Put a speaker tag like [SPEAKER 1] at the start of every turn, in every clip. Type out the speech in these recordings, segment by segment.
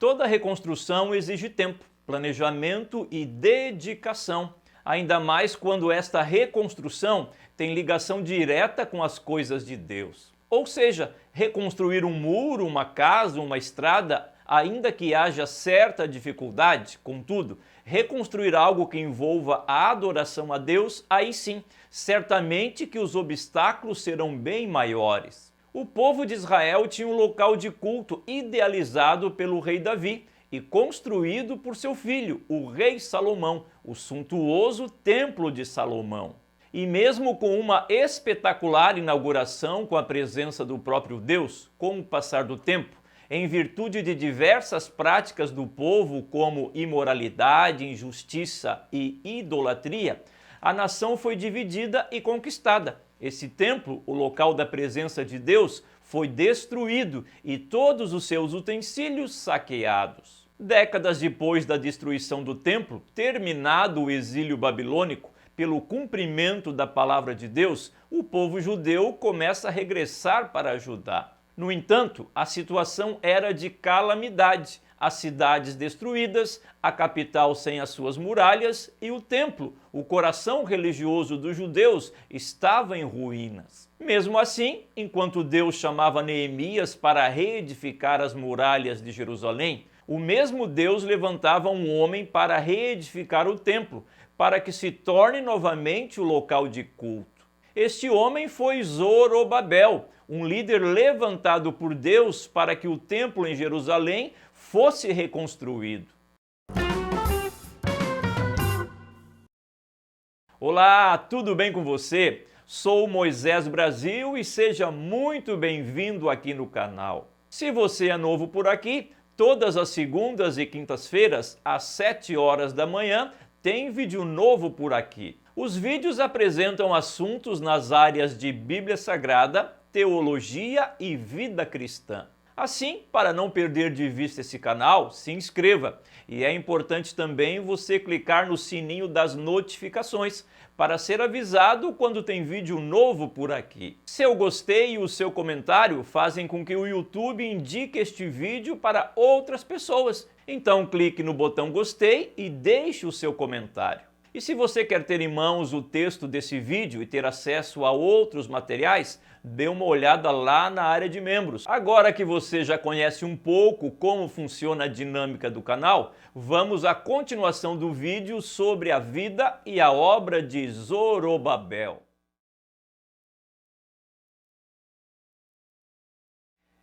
[SPEAKER 1] Toda reconstrução exige tempo, planejamento e dedicação, ainda mais quando esta reconstrução tem ligação direta com as coisas de Deus. Ou seja, reconstruir um muro, uma casa, uma estrada, ainda que haja certa dificuldade, contudo, reconstruir algo que envolva a adoração a Deus, aí sim, certamente que os obstáculos serão bem maiores. O povo de Israel tinha um local de culto idealizado pelo rei Davi e construído por seu filho, o rei Salomão, o suntuoso Templo de Salomão. E mesmo com uma espetacular inauguração com a presença do próprio Deus, com o passar do tempo, em virtude de diversas práticas do povo como imoralidade, injustiça e idolatria, a nação foi dividida e conquistada. Esse templo, o local da presença de Deus, foi destruído e todos os seus utensílios saqueados. Décadas depois da destruição do templo, terminado o exílio babilônico, pelo cumprimento da palavra de Deus, o povo judeu começa a regressar para Judá. No entanto, a situação era de calamidade, as cidades destruídas, a capital sem as suas muralhas e o templo, o coração religioso dos judeus, estava em ruínas. Mesmo assim, enquanto Deus chamava Neemias para reedificar as muralhas de Jerusalém, o mesmo Deus levantava um homem para reedificar o templo, para que se torne novamente o local de culto. Este homem foi Zorobabel, um líder levantado por Deus para que o templo em Jerusalém fosse reconstruído. Olá, tudo bem com você? Sou Moisés Brasil e seja muito bem-vindo aqui no canal. Se você é novo por aqui, todas as segundas e quintas-feiras, às 7 horas da manhã, tem vídeo novo por aqui. Os vídeos apresentam assuntos nas áreas de Bíblia Sagrada, teologia e vida cristã. Assim, para não perder de vista esse canal, se inscreva. E é importante também você clicar no sininho das notificações para ser avisado quando tem vídeo novo por aqui. Seu gostei e o seu comentário fazem com que o YouTube indique este vídeo para outras pessoas. Então clique no botão gostei e deixe o seu comentário. E se você quer ter em mãos o texto desse vídeo e ter acesso a outros materiais, dê uma olhada lá na área de membros. Agora que você já conhece um pouco como funciona a dinâmica do canal, vamos à continuação do vídeo sobre a vida e a obra de Zorobabel.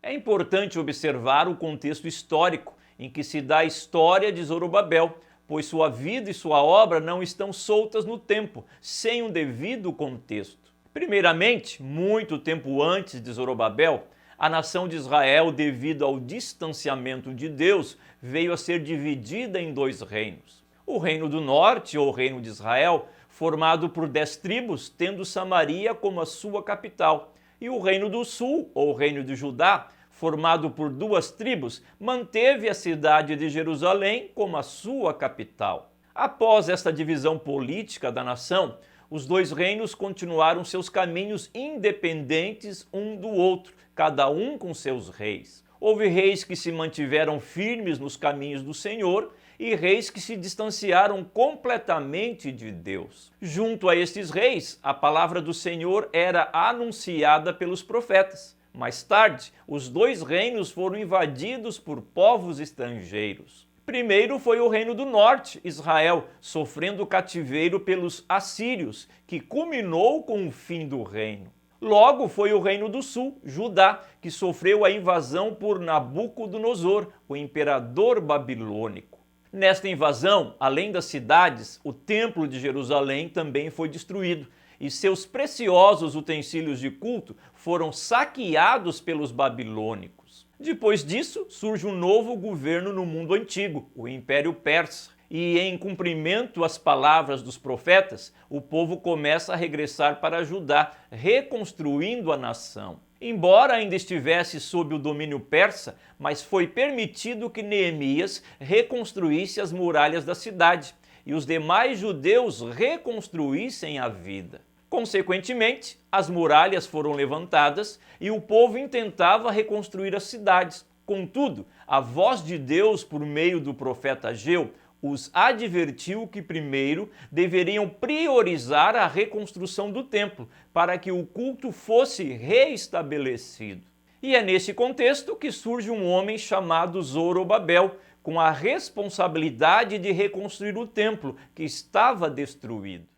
[SPEAKER 1] É importante observar o contexto histórico em que se dá a história de Zorobabel, pois sua vida e sua obra não estão soltas no tempo, sem um devido contexto. Primeiramente, muito tempo antes de Zorobabel, a nação de Israel, devido ao distanciamento de Deus, veio a ser dividida em dois reinos. O reino do norte, ou reino de Israel, formado por 10 tribos, tendo Samaria como a sua capital, e o reino do sul, ou reino de Judá, formado por 2 tribos, manteve a cidade de Jerusalém como a sua capital. Após esta divisão política da nação, os dois reinos continuaram seus caminhos independentes um do outro, cada um com seus reis. Houve reis que se mantiveram firmes nos caminhos do Senhor e reis que se distanciaram completamente de Deus. Junto a estes reis, a palavra do Senhor era anunciada pelos profetas. Mais tarde, os dois reinos foram invadidos por povos estrangeiros. Primeiro foi o reino do norte, Israel, sofrendo cativeiro pelos assírios, que culminou com o fim do reino. Logo foi o reino do sul, Judá, que sofreu a invasão por Nabucodonosor, o imperador babilônico. Nesta invasão, além das cidades, o templo de Jerusalém também foi destruído, e seus preciosos utensílios de culto foram saqueados pelos babilônicos. Depois disso, surge um novo governo no mundo antigo, o Império Persa, e em cumprimento às palavras dos profetas, o povo começa a regressar para Judá, reconstruindo a nação. Embora ainda estivesse sob o domínio persa, mas foi permitido que Neemias reconstruísse as muralhas da cidade e os demais judeus reconstruíssem a vida. Consequentemente, as muralhas foram levantadas e o povo intentava reconstruir as cidades. Contudo, a voz de Deus por meio do profeta Ageu os advertiu que primeiro deveriam priorizar a reconstrução do templo para que o culto fosse reestabelecido. E é nesse contexto que surge um homem chamado Zorobabel, com a responsabilidade de reconstruir o templo que estava destruído.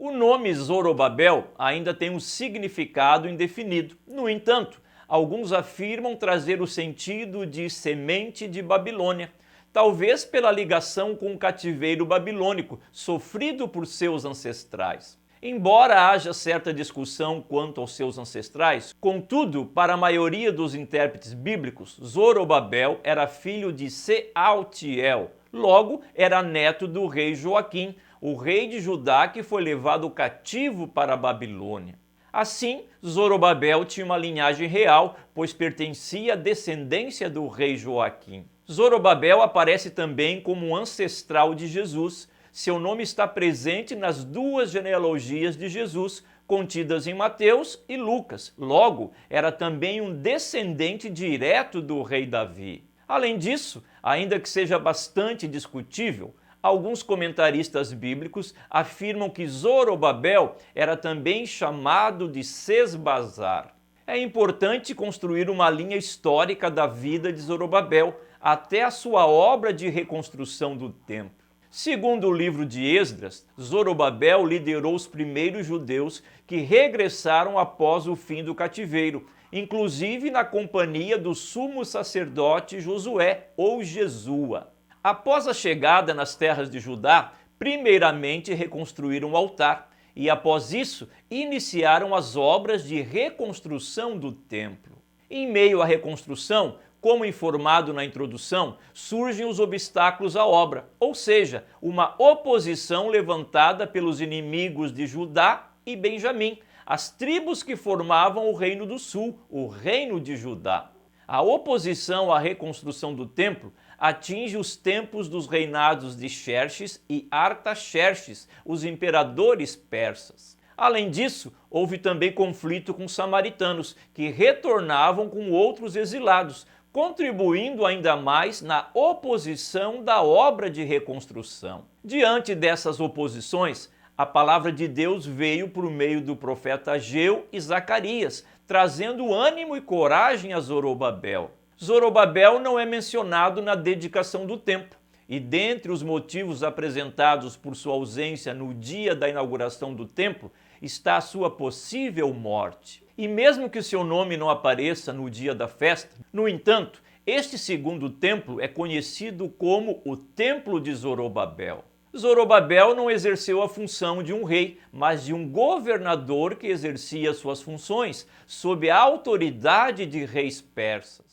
[SPEAKER 1] O nome Zorobabel ainda tem um significado indefinido. No entanto, alguns afirmam trazer o sentido de semente de Babilônia, talvez pela ligação com o cativeiro babilônico sofrido por seus ancestrais. Embora haja certa discussão quanto aos seus ancestrais, contudo, para a maioria dos intérpretes bíblicos, Zorobabel era filho de Sealtiel, logo era neto do rei Joaquim, o rei de Judá que foi levado cativo para a Babilônia. Assim, Zorobabel tinha uma linhagem real, pois pertencia à descendência do rei Joaquim. Zorobabel aparece também como um ancestral de Jesus. Seu nome está presente nas duas genealogias de Jesus, contidas em Mateus e Lucas. Logo, era também um descendente direto do rei Davi. Além disso, ainda que seja bastante discutível, alguns comentaristas bíblicos afirmam que Zorobabel era também chamado de Sesbazar. É importante construir uma linha histórica da vida de Zorobabel até a sua obra de reconstrução do templo. Segundo o livro de Esdras, Zorobabel liderou os primeiros judeus que regressaram após o fim do cativeiro, inclusive na companhia do sumo sacerdote Josué ou Jesua. Após a chegada nas terras de Judá, primeiramente reconstruíram o altar e, após isso, iniciaram as obras de reconstrução do templo. Em meio à reconstrução, como informado na introdução, surgem os obstáculos à obra, ou seja, uma oposição levantada pelos inimigos de Judá e Benjamim, as tribos que formavam o Reino do Sul, o Reino de Judá. A oposição à reconstrução do templo atinge os tempos dos reinados de Xerxes e Artaxerxes, os imperadores persas. Além disso, houve também conflito com os samaritanos, que retornavam com outros exilados, contribuindo ainda mais na oposição da obra de reconstrução. Diante dessas oposições, a palavra de Deus veio por meio do profeta Ageu e Zacarias, trazendo ânimo e coragem a Zorobabel. Zorobabel não é mencionado na dedicação do templo, e dentre os motivos apresentados por sua ausência no dia da inauguração do templo, está a sua possível morte. E mesmo que seu nome não apareça no dia da festa, no entanto, este segundo templo é conhecido como o Templo de Zorobabel. Zorobabel não exerceu a função de um rei, mas de um governador que exercia suas funções sob a autoridade de reis persas.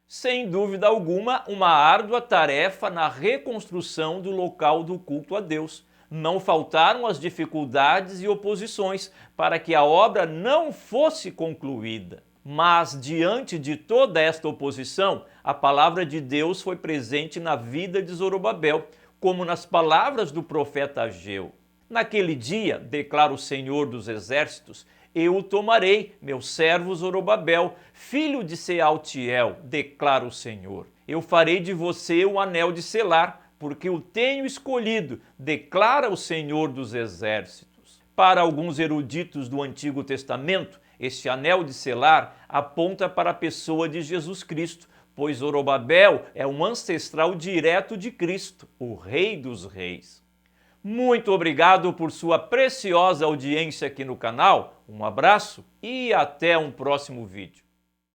[SPEAKER 1] Sem dúvida alguma, uma árdua tarefa na reconstrução do local do culto a Deus. Não faltaram as dificuldades e oposições para que a obra não fosse concluída. Mas, diante de toda esta oposição, a palavra de Deus foi presente na vida de Zorobabel, como nas palavras do profeta Ageu. Naquele dia, declara o Senhor dos Exércitos, eu o tomarei, meu servo Zorobabel, filho de Sealtiel, declara o Senhor. Eu farei de você o anel de selar, porque o tenho escolhido, declara o Senhor dos Exércitos. Para alguns eruditos do Antigo Testamento, este anel de selar aponta para a pessoa de Jesus Cristo, pois Zorobabel é um ancestral direto de Cristo, o Rei dos Reis. Muito obrigado por sua preciosa audiência aqui no canal, um abraço e até um próximo vídeo.